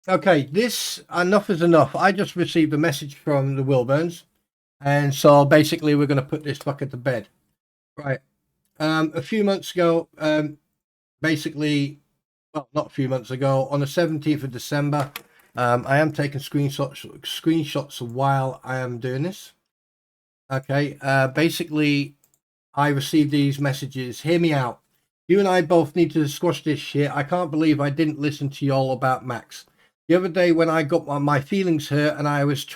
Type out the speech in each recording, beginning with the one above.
Okay, this enough is enough. I just received a message from the Wilbourns, and so basically we're going to put this fucker to bed. Right. A few months ago, basically, well, not a few months ago, on the 17th of December, I am taking screenshots while I am doing this. Okay. Basically, I received these messages. Hear me out. You and I both need to squash this shit. I can't believe I didn't listen to y'all about Max. The other day when I got my feelings hurt and I was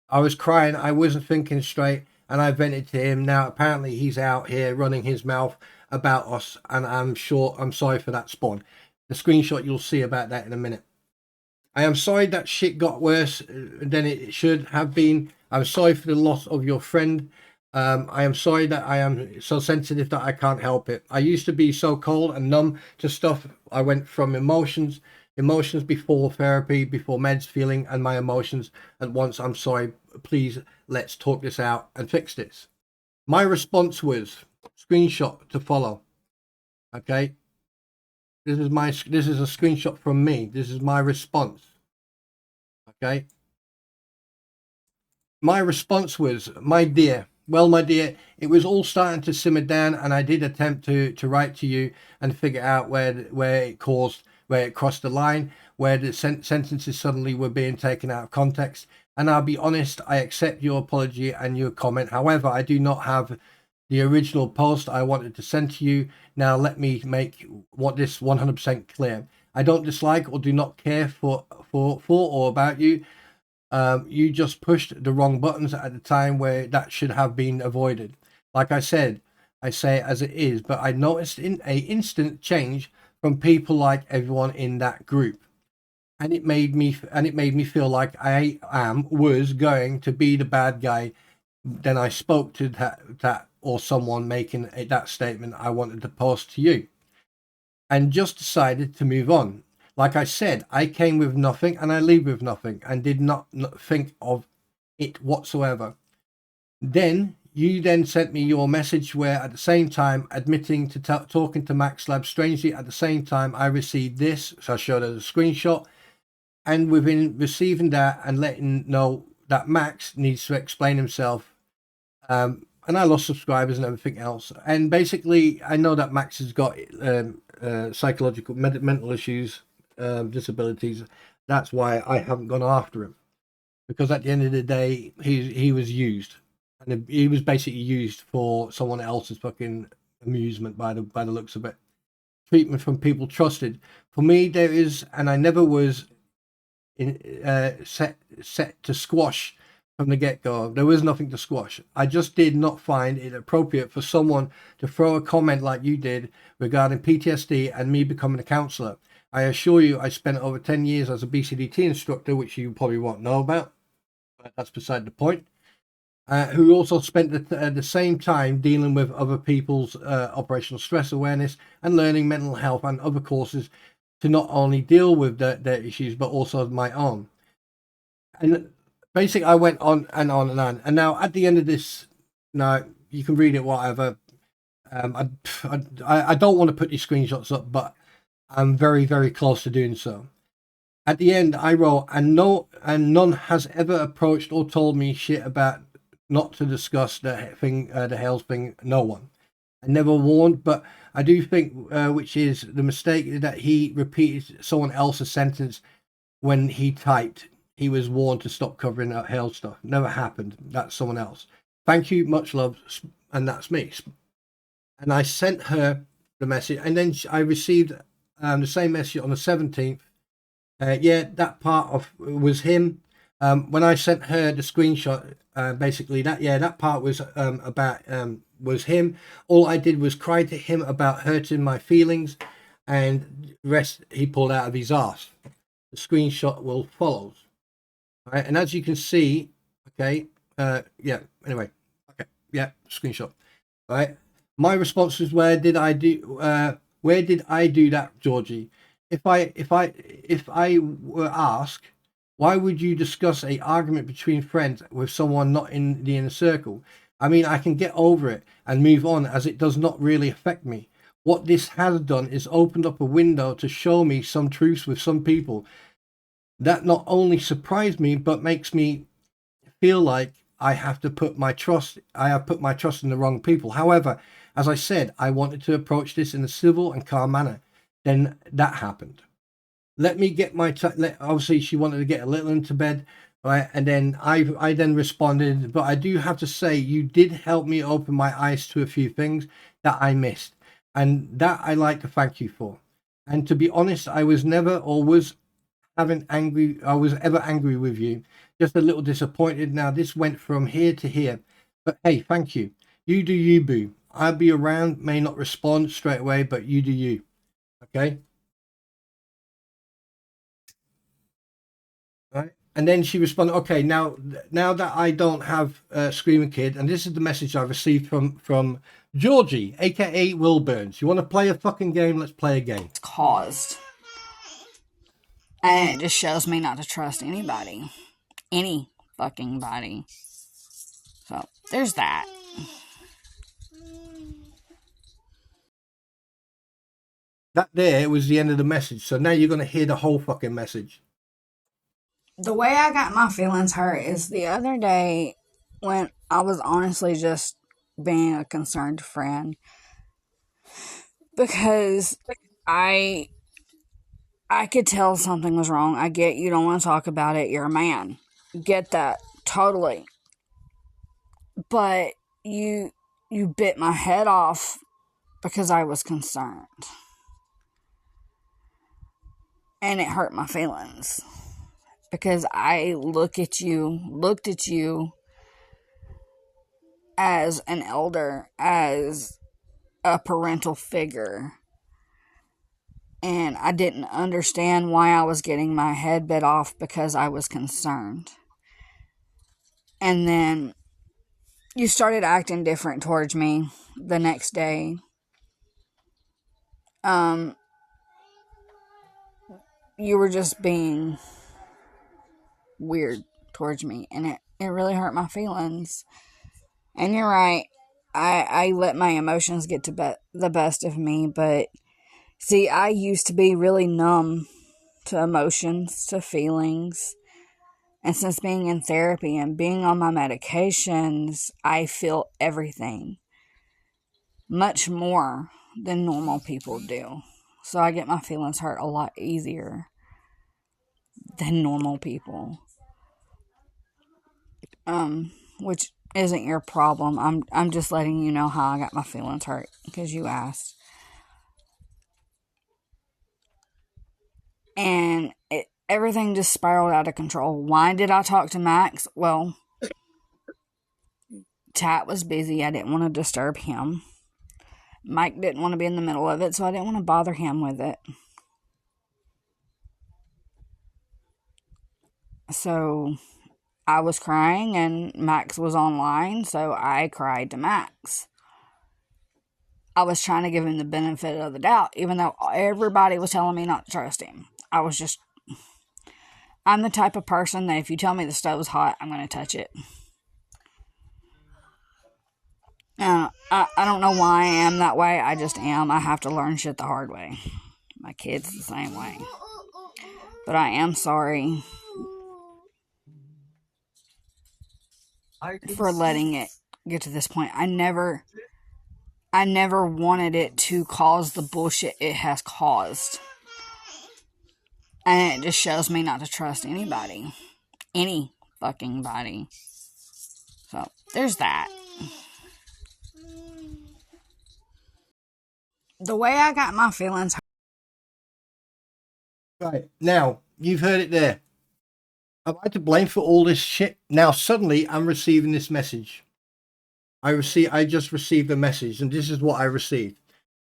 I was crying, I wasn't thinking straight, and I vented to him. Now apparently he's out here running his mouth about us, and I'm sorry for that, Spawn. The screenshot you'll see about that in a minute. I am sorry that shit got worse than it should have been. I'm sorry for the loss of your friend. I am sorry that I am so sensitive that I can't help it. I used to be so cold and numb to stuff. I went from emotions before therapy, before meds, feeling and my emotions at once. I'm sorry. Please, let's talk this out and fix this. My response was screenshot to follow. Okay. This is a screenshot from me. This is my response. Okay. My response was, my dear, it was all starting to simmer down, and I did attempt to write to you and figure out where it crossed the line, where the sentences suddenly were being taken out of context. And I'll be honest, I accept your apology and your comment. However, I do not have the original post I wanted to send to you. Now, let me make this 100% clear. I don't dislike or do not care for or about you. You just pushed the wrong buttons at the time where that should have been avoided. Like I said, I say it as it is, but I noticed in a instant change from people like everyone in that group. And it made me feel like was going to be the bad guy. Then I spoke to that or someone making that statement I wanted to post to you, and just decided to move on. Like I said, I came with nothing and I leave with nothing, and did not think of it whatsoever. Then you sent me your message where at the same time admitting to talking to Max Lab. Strangely, at the same time I received this, so I showed her the screenshot, and within receiving that and letting know that Max needs to explain himself, and I lost subscribers and everything else. And basically, I know that Max has got psychological, mental issues, disabilities. That's why I haven't gone after him, because at the end of the day, he was used, and he was basically used for someone else's fucking amusement by the looks of it. Treatment from people trusted. For me, there is, and I never was set to squash from the get-go. There was nothing to squash. I just did not find it appropriate for someone to throw a comment like you did regarding PTSD and me becoming a counsellor. I assure you, I spent over 10 years as a BCDT instructor, which you probably won't know about, but that's beside the point. Who also spent the same time dealing with other people's operational stress awareness and learning mental health and other courses to not only deal with their issues, but also my own. And basically, I went on and on and on. And now at the end of this, now you can read it, whatever. I don't want to put these screenshots up, but I'm very, very close to doing so. At the end, I wrote, and none has ever approached or told me shit about not to discuss the thing, the Hales thing. No one. I never warned, but I do think, which is the mistake, that he repeated someone else's sentence when he typed. He was warned to stop covering that Hale stuff. Never happened. That's someone else. Thank you, much love, and that's me. And I sent her the message, and then I received the same message on the 17th. Yeah, that part of was him. When I sent her the screenshot, basically that part was about was him. All I did was cry to him about hurting my feelings, and the rest he pulled out of his arse. The screenshot will follow. Right, and as you can see, okay, yeah. Anyway, okay, yeah, screenshot. Right, my response was, where did I do that, Georgie? If I were asked, why would you discuss a argument between friends with someone not in the inner circle? I mean, I can get over it and move on, as it does not really affect me. What this has done is opened up a window to show me some truths with some people. That not only surprised me, but makes me feel like I have put my trust in the wrong people. However, as I said, I wanted to approach this in a civil and calm manner. Then that happened. Let me get my obviously she wanted to get a little into bed, right? And then I then responded, but I do have to say you did help me open my eyes to a few things that I missed, and that I like to thank you for. And to be honest, I was never or was I was ever angry with you, just a little disappointed. Now this went from here to here, but hey, thank you. You do you, boo. I'll be around, may not respond straight away, but you do you. Okay. Right. And then she responded, okay, now that I don't have Screaming Kid, and this is the message I received from Georgie, aka Wilbourns. You want to play a fucking game? Let's play a game. It's caused. And it just shows me not to trust anybody. Any fucking body. So, there's that. That there was the end of the message. So now you're going to hear the whole fucking message. The way I got my feelings hurt is the other day when I was honestly just being a concerned friend. Because I could tell something was wrong. I get you don't want to talk about it. You're a man. Get that. Totally. But you bit my head off because I was concerned. And it hurt my feelings. Because I looked at you as an elder, as a parental figure. And I didn't understand why I was getting my head bit off because I was concerned. And then you started acting different towards me the next day. You were just being weird towards me, and it really hurt my feelings. And you're right, I let my emotions get to the best of me, but see, I used to be really numb to emotions, to feelings. And since being in therapy and being on my medications, I feel everything much more than normal people do. So I get my feelings hurt a lot easier than normal people. Which isn't your problem. I'm just letting you know how I got my feelings hurt because you asked. And everything just spiraled out of control. Why did I talk to Max? Well, Tat was busy. I didn't want to disturb him. Mike didn't want to be in the middle of it, so I didn't want to bother him with it. So I was crying and Max was online, so I cried to Max. I was trying to give him the benefit of the doubt, even though everybody was telling me not to trust him. I'm the type of person that if you tell me the stove's hot, I'm going to touch it. I don't know why I am that way. I just am. I have to learn shit the hard way. My kid's the same way. But I am sorry for letting it get to this point. I never wanted it to cause the bullshit it has caused. And it just shows me not to trust anybody. Any fucking body. So, there's that. The way I got my feelings hurt. Right, now, you've heard it there. Am I to blame for all this shit? Now, suddenly, I'm receiving this message. I just received a message, and this is what I received.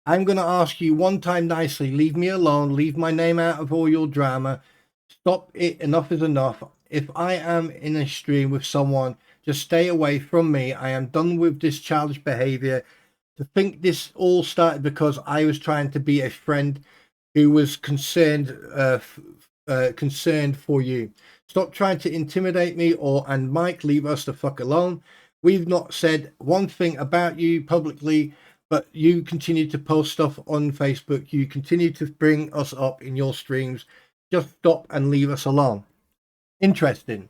I'm going to ask you one time nicely, leave me alone, leave my name out of all your drama. Stop it, enough is enough. If I am in a stream with someone, just stay away from me. I am done with this childish behavior. To think this all started because I was trying to be a friend who was concerned for you. Stop trying to intimidate me, and Mike, leave us the fuck alone. We've not said one thing about you publicly, but you continue to post stuff on Facebook. You continue to bring us up in your streams. Just stop and leave us alone. Interesting.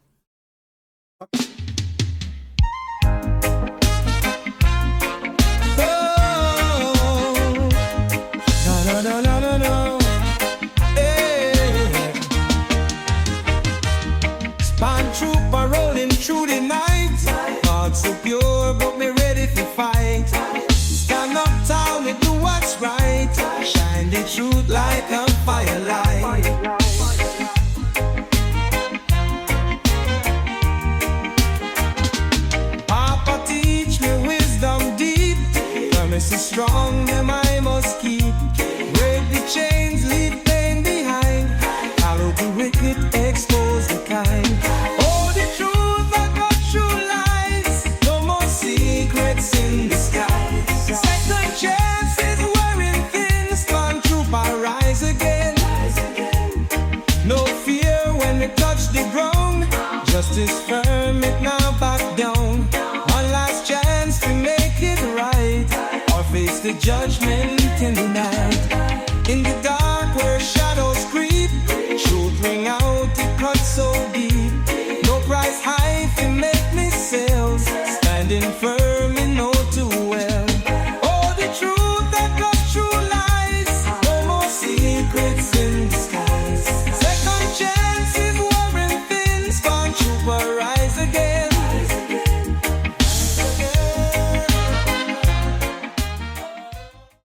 Spun trooper rolling through the night. Heart so pure, but me ready to fight. Stand up tall, we do what's right. Shine the truth like a firelight. Papa teach me wisdom deep. Promise is strong, them I must keep. Break the chains, leave pain behind. Follow the wicked, expose the kind. Oh, the truth that got true lies. No more secrets in the sky. Second chances wearing thin. Storm trooper rise again. No fear when we touch the ground. Justice firm, it now back down. One last chance to make it right, or face the judgment in the night. In the dark where shadows creep, truth ring out, it cuts so deep. No price high to make me sales, standing firm.